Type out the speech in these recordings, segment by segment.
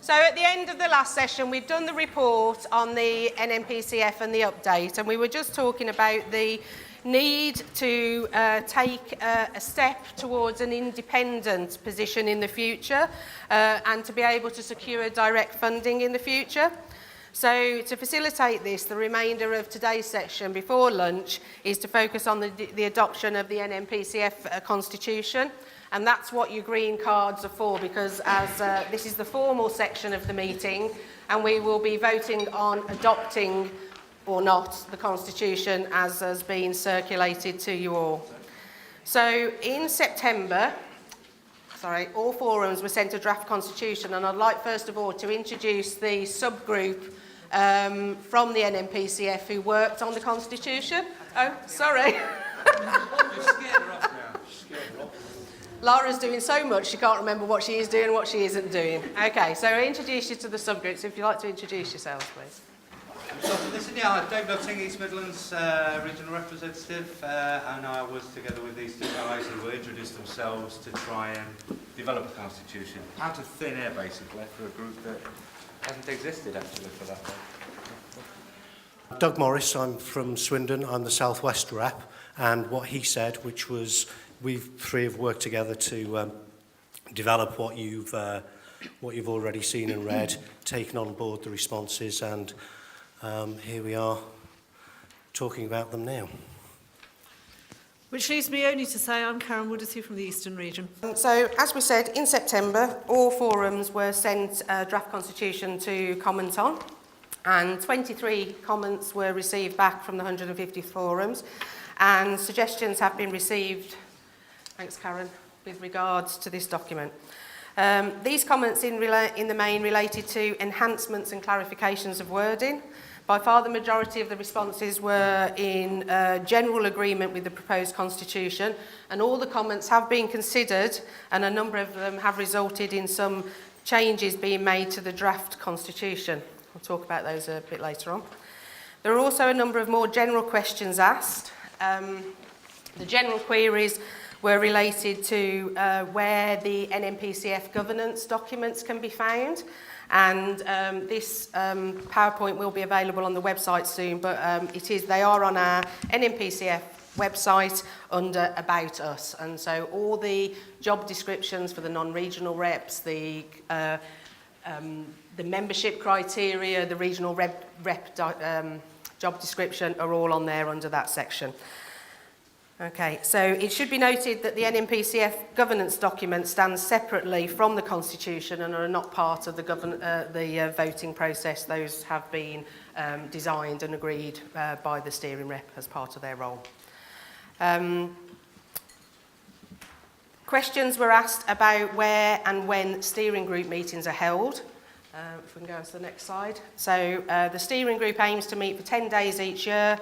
So at the end of the last session, we've done the report on the NNPCF and the update, and we were just talking about the need to take a step towards an independent position in the future and to be able to secure direct funding in the future. So to facilitate this, the remainder of today's section before lunch is to focus on the adoption of the NNPCF constitution. And that's what your green cards are for, because as this is the formal section of the meeting, and we will be voting on adopting or not the constitution as has been circulated to you all. So in September, all forums were sent a draft constitution, and I'd like first of all to introduce the subgroup from the NNPCF who worked on the constitution. Oh, sorry. Laura's doing so much she can't remember what she is doing and what she isn't doing. Okay, so I'll introduce you to the subgroups. If you'd like to introduce yourselves, please. Listen, David Upting, East Midlands regional representative, and I was together with these two guys who introduced themselves to try and develop a constitution out of thin air, basically, for a group that hasn't existed actually for that long. Doug Morris, I'm from Swindon, I'm the South West rep, and what he said, which was we three have worked together to develop what you've already seen and read, taken on board the responses, and here we are talking about them now. Which leaves me only to say I'm Karen Woodisy from the Eastern region. So, as we said, in September, all forums were sent a draft constitution to comment on, and 23 comments were received back from the 150 forums, and suggestions have been received, thanks Karen, with regards to this document. These comments in the main related to enhancements and clarifications of wording. By far the majority of the responses were in general agreement with the proposed constitution, and all the comments have been considered, and a number of them have resulted in some changes being made to the draft constitution. We'll talk about those a bit later on. There are also a number of more general questions asked. The general queries were related to where the NNPCF governance documents can be found. And this PowerPoint will be available on the website soon, but they are on our NNPCF website under About Us. And so all the job descriptions for the non-regional reps, the membership criteria, the regional rep job description are all on there under that section. Okay, so it should be noted that the NNPCF governance document stands separately from the Constitution and are not part of the voting process. Those have been designed and agreed by the steering rep as part of their role. Questions were asked about where and when steering group meetings are held. If we can go on to the next slide. So the steering group aims to meet for 10 days each year.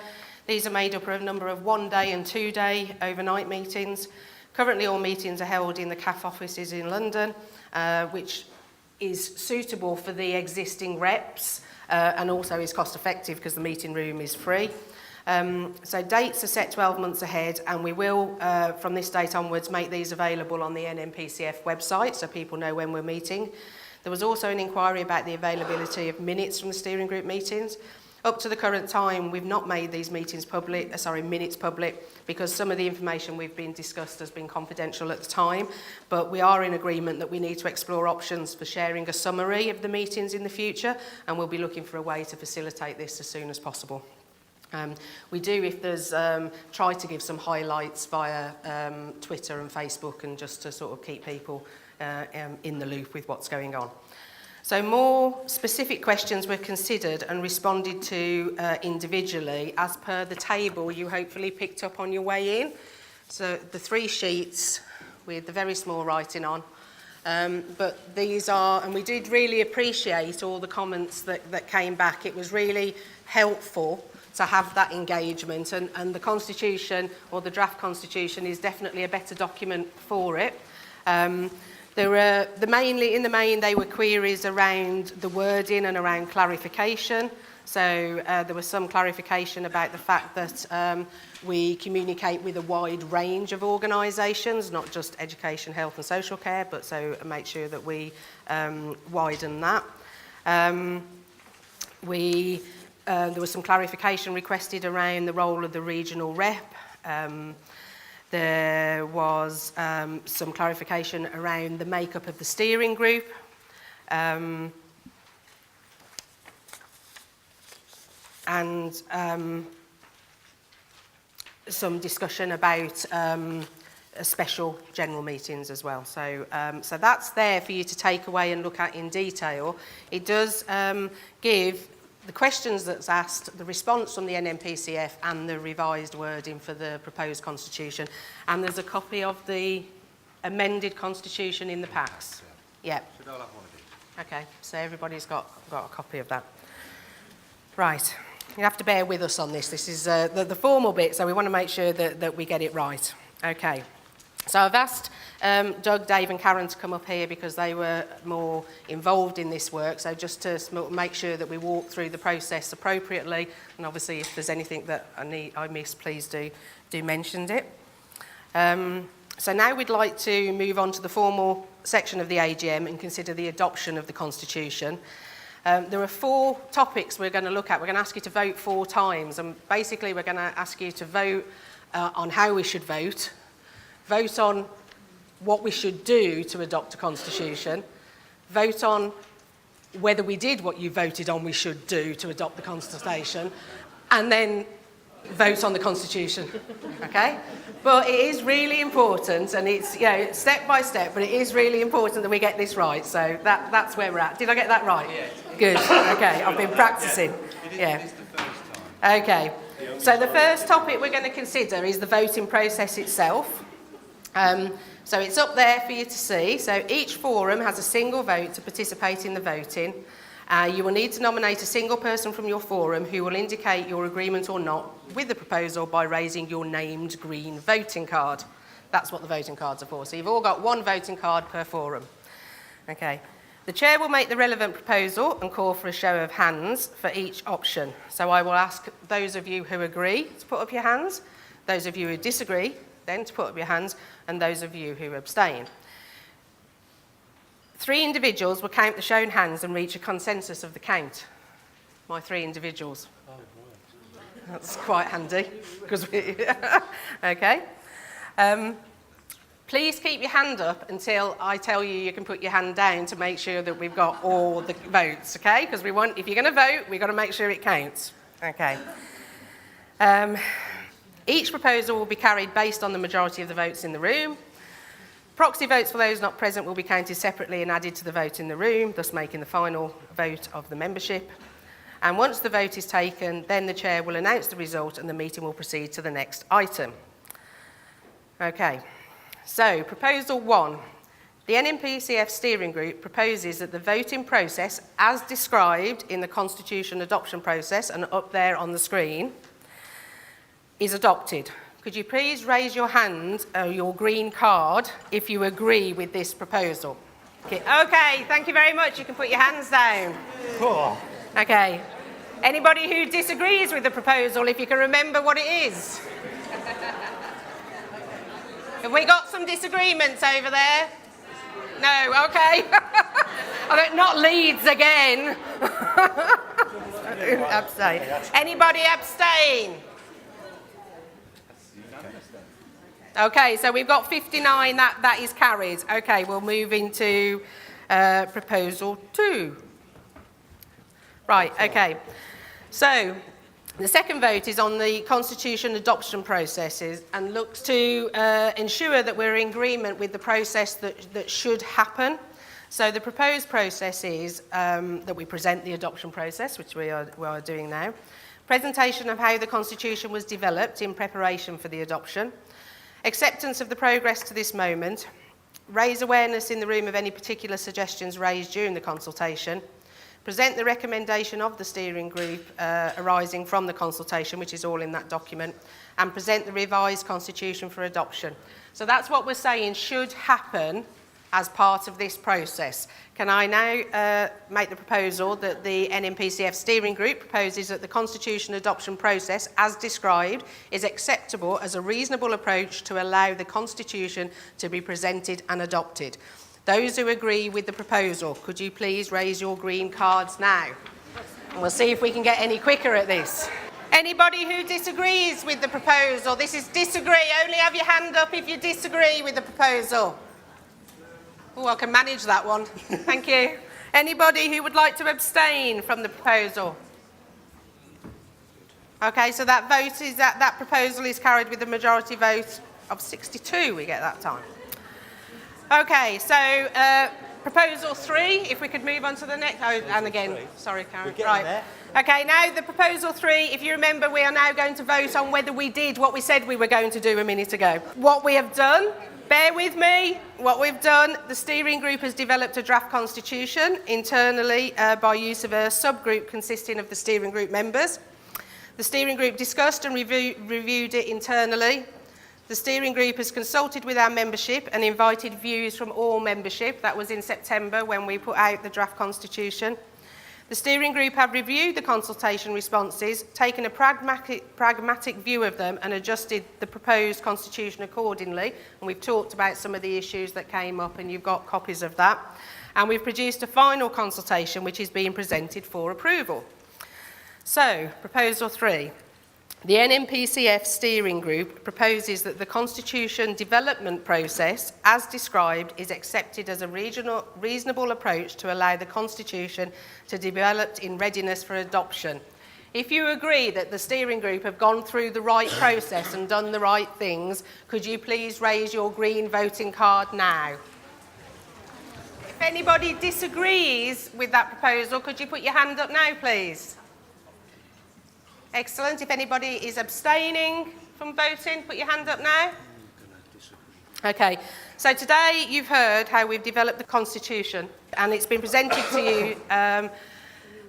These are made up of a number of 1-day and 2-day overnight meetings. Currently all meetings are held in the CAF offices in London, which is suitable for the existing reps and also is cost effective because the meeting room is free. So dates are set 12 months ahead, and we will, from this date onwards, make these available on the NNPCF website so people know when we're meeting. There was also an inquiry about the availability of minutes from the steering group meetings. Up to the current time, we've not made these minutes public because some of the information we've been discussed has been confidential at the time, but we are in agreement that we need to explore options for sharing a summary of the meetings in the future, and we'll be looking for a way to facilitate this as soon as possible. We do, if there's, try to give some highlights via Twitter and Facebook, and just to sort of keep people in the loop with what's going on. So more specific questions were considered and responded to individually as per the table you hopefully picked up on your way in. So the 3 sheets with the very small writing on. But these are, and we did really appreciate all the comments that came back. It was really helpful to have that engagement, and the constitution, or the draft constitution, is definitely a better document for it. There were in the main they were queries around the wording and around clarification. So there was some clarification about the fact that we communicate with a wide range of organisations, not just education, health and social care, but so make sure that we widen that. There was some clarification requested around the role of the regional rep. There was some clarification around the makeup of the steering group. And some discussion about special general meetings as well. So that's there for you to take away and look at in detail. It does give the questions that's asked, the response from the NNPCF and the revised wording for the proposed constitution. And there's a copy of the amended constitution in the packs. Yeah. Should I have one of these? Okay, so everybody's got a copy of that. Right, you have to bear with us on this. This is the formal bit, so we want to make sure that we get it right. Okay, so I've asked Doug, Dave and Karen to come up here because they were more involved in this work, so just to make sure that we walk through the process appropriately, and obviously if there's anything that I missed, please do mention it. So now we'd like to move on to the formal section of the AGM and consider the adoption of the Constitution. There are 4 topics we're going to look at. We're going to ask you to vote 4 times, and basically we're going to ask you to vote on how we should vote on what we should do to adopt a constitution, vote on whether we did what you voted on we should do to adopt the constitution, and then vote on the constitution, okay? But it is really important, and it's step by step, but it is really important that we get this right, so that's where we're at. Did I get that right? Yes. Good, okay, I've been practicing. It is the first time. Okay, so the first topic we're going to consider is the voting process itself. So it's up there for you to see. So each forum has a single vote to participate in the voting. You will need to nominate a single person from your forum who will indicate your agreement or not with the proposal by raising your named green voting card. That's what the voting cards are for. So you've all got 1 voting card per forum. Okay. The chair will make the relevant proposal and call for a show of hands for each option. So I will ask those of you who agree to put up your hands, those of you who disagree then to put up your hands, and those of you who abstain. 3 individuals will count the shown hands and reach a consensus of the count. My 3 individuals. That's quite handy. Because okay. Please keep your hand up until I tell you can put your hand down to make sure that we've got all the votes, okay? Because if you're going to vote, we've got to make sure it counts. Okay. Each proposal will be carried based on the majority of the votes in the room. Proxy votes for those not present will be counted separately and added to the vote in the room, thus making the final vote of the membership. And once the vote is taken, then the chair will announce the result and the meeting will proceed to the next item. Okay, so proposal 1. The NNPCF steering group proposes that the voting process, as described in the Constitution adoption process and up there on the screen, is adopted. Could you please raise your hand, your green card, if you agree with this proposal? Okay, thank you very much. You can put your hands down. Cool. Okay. Anybody who disagrees with the proposal, if you can remember what it is? Have we got some disagreements over there? No, okay. Not Leeds again. Abstain. Anybody abstain? Okay, so we've got 59, that is carried. Okay, we'll move into proposal 2. Right, okay. So the second vote is on the Constitution adoption processes and looks to ensure that we're in agreement with the process that should happen. So the proposed process is that we present the adoption process, which we are doing now. Presentation of how the Constitution was developed in preparation for the adoption. Acceptance of the progress to this moment, raise awareness in the room of any particular suggestions raised during the consultation, present the recommendation of the steering group arising from the consultation, which is all in that document, and present the revised constitution for adoption. So that's what we're saying should happen as part of this process. Can I now make the proposal that the NNPCF steering group proposes that the constitution adoption process, as described, is acceptable as a reasonable approach to allow the constitution to be presented and adopted? Those who agree with the proposal, could you please raise your green cards now? And we'll see if we can get any quicker at this. Anybody who disagrees with the proposal? This is disagree. Only have your hand up if you disagree with the proposal. Oh, I can manage that one. Thank you. Anybody who would like to abstain from the proposal? Okay, so that vote is that proposal is carried with a majority vote of 62 we get that time. Okay, so proposal 3, if we could move on to the next. Oh, and again, sorry, Karen. Right. There. Okay, now the proposal 3, if you remember, we are now going to vote on whether we did what we said we were going to do a minute ago. What we have done, bear with me, what we've done, the steering group has developed a draft constitution internally by use of a subgroup consisting of the steering group members. The steering group discussed and reviewed it internally. The steering group has consulted with our membership and invited views from all membership. That was in September when we put out the draft constitution. The steering group have reviewed the consultation responses, taken a pragmatic view of them and adjusted the proposed constitution accordingly. And we've talked about some of the issues that came up and you've got copies of that. And we've produced a final consultation which is being presented for approval. So, proposal 3. The NNPCF steering group proposes that the constitution development process, as described, is accepted as a reasonable approach to allow the constitution to develop in readiness for adoption. If you agree that the steering group have gone through the right process and done the right things, could you please raise your green voting card now? If anybody disagrees with that proposal, could you put your hand up now, please? Excellent. If anybody is abstaining from voting, put your hand up now. Okay. So today you've heard how we've developed the Constitution and it's been presented to you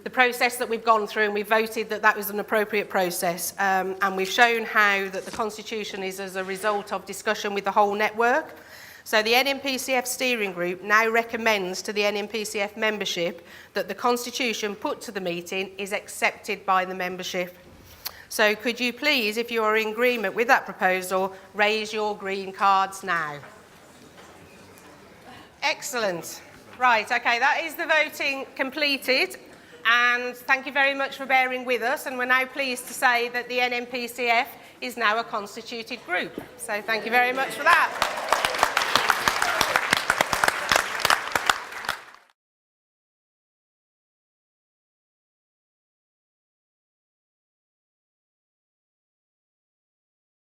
the process that we've gone through and we've voted that that was an appropriate process and we've shown how that the Constitution is as a result of discussion with the whole network. So the NNPCF steering group now recommends to the NNPCF membership that the Constitution put to the meeting is accepted by the membership. So could you please, if you are in agreement with that proposal, raise your green cards now. Excellent. Right, okay, that is the voting completed. And thank you very much for bearing with us. And we're now pleased to say that the NNPCF is now a constituted group. So thank you very much for that.